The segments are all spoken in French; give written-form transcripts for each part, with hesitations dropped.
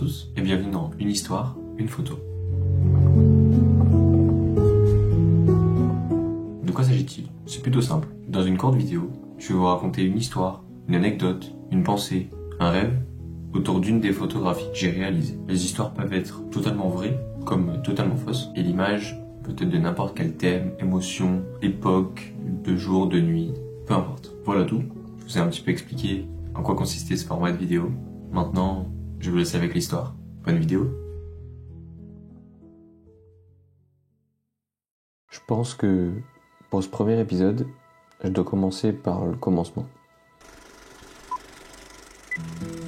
tous et bienvenue dans Une histoire, une photo. De quoi s'agit-il? C'est plutôt simple. Dans une courte vidéo, je vais vous raconter une histoire, une anecdote, une pensée, un rêve autour d'une des photographies que j'ai réalisées. Les histoires peuvent être totalement vraies comme totalement fausses et l'image peut être de n'importe quel thème, émotion, époque, de jour, de nuit, peu importe. Voilà tout. Je vous ai un petit peu expliqué en quoi consistait ce format de vidéo. Maintenant, je vous laisse avec l'histoire. Bonne vidéo. Je pense que pour ce premier épisode, je dois commencer par le commencement.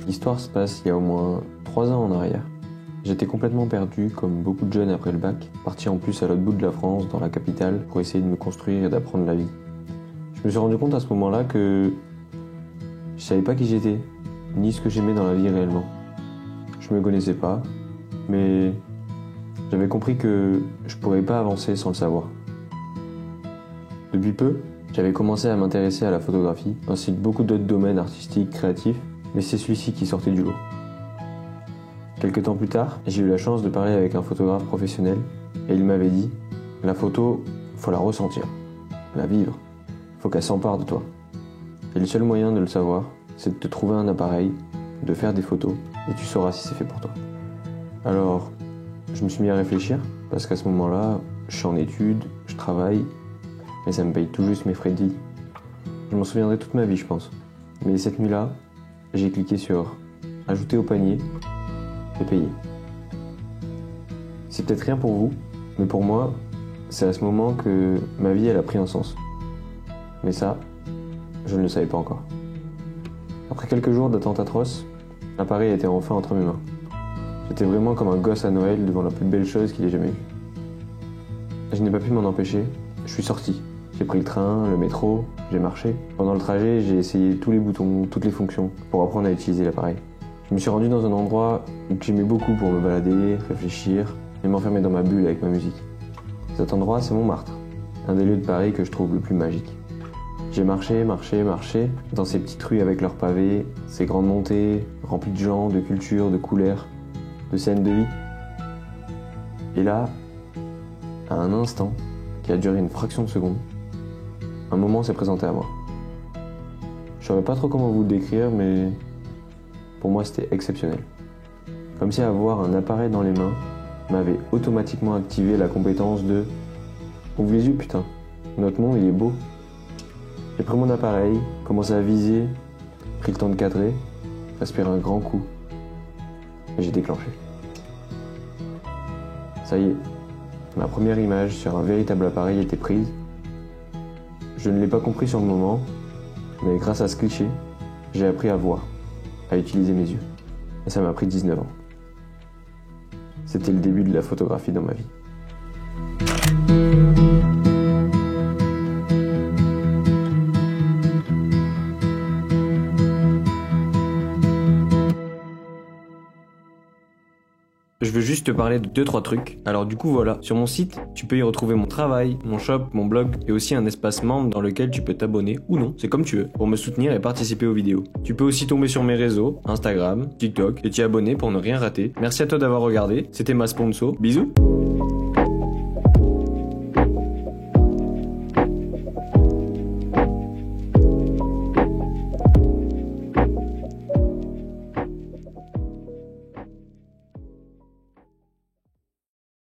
L'histoire se passe il y a au moins 3 ans en arrière. J'étais complètement perdu, comme beaucoup de jeunes après le bac, parti en plus à l'autre bout de la France, dans la capitale, pour essayer de me construire et d'apprendre la vie. Je me suis rendu compte à ce moment-là que je savais pas qui j'étais, ni ce que j'aimais dans la vie réellement. Je me connaissais pas, mais j'avais compris que je pourrais pas avancer sans le savoir. Depuis peu, j'avais commencé à m'intéresser à la photographie, ainsi que beaucoup d'autres domaines artistiques, créatifs, mais c'est celui-ci qui sortait du lot. Quelques temps plus tard, j'ai eu la chance de parler avec un photographe professionnel, et il m'avait dit « La photo, faut la ressentir, la vivre, faut qu'elle s'empare de toi. Et le seul moyen de le savoir, c'est de te trouver un appareil, de faire des photos, et tu sauras si c'est fait pour toi. » Alors, je me suis mis à réfléchir, parce qu'à ce moment-là, je suis en études, je travaille, mais ça me paye tout juste mes frais de vie. Je m'en souviendrai toute ma vie, je pense. Mais cette nuit-là, j'ai cliqué sur « Ajouter au panier » et payer. C'est peut-être rien pour vous, mais pour moi, c'est à ce moment que ma vie elle a pris un sens. Mais ça, je ne le savais pas encore. Après quelques jours d'attente atroce, l'appareil était enfin entre mes mains. J'étais vraiment comme un gosse à Noël devant la plus belle chose qu'il ait jamais vue. Je n'ai pas pu m'en empêcher, je suis sorti. J'ai pris le train, le métro, j'ai marché. Pendant le trajet, j'ai essayé tous les boutons, toutes les fonctions pour apprendre à utiliser l'appareil. Je me suis rendu dans un endroit que j'aimais beaucoup pour me balader, réfléchir et m'enfermer dans ma bulle avec ma musique. Cet endroit, c'est Montmartre, un des lieux de Paris que je trouve le plus magique. J'ai marché dans ces petites rues avec leurs pavés, ces grandes montées remplies de gens, de cultures, de couleurs, de scènes de vie. Et là, à un instant qui a duré une fraction de seconde, un moment s'est présenté à moi. Je saurais pas trop comment vous le décrire, mais pour moi c'était exceptionnel. Comme si avoir un appareil dans les mains m'avait automatiquement activé la compétence de « Ouvre les yeux putain, notre monde il est beau ». J'ai pris mon appareil, commencé à viser, pris le temps de cadrer, respirer un grand coup, et j'ai déclenché. Ça y est, ma première image sur un véritable appareil était prise. Je ne l'ai pas compris sur le moment, mais grâce à ce cliché, j'ai appris à voir, à utiliser mes yeux. Et ça m'a pris 19 ans. C'était le début de la photographie dans ma vie. Je veux juste te parler de 2-3 trucs. Alors du coup voilà, sur mon site, tu peux y retrouver mon travail, mon shop, mon blog et aussi un espace membre dans lequel tu peux t'abonner ou non, c'est comme tu veux, pour me soutenir et participer aux vidéos. Tu peux aussi tomber sur mes réseaux, Instagram, TikTok et t'y abonner pour ne rien rater. Merci à toi d'avoir regardé, c'était ma sponsor, bisous.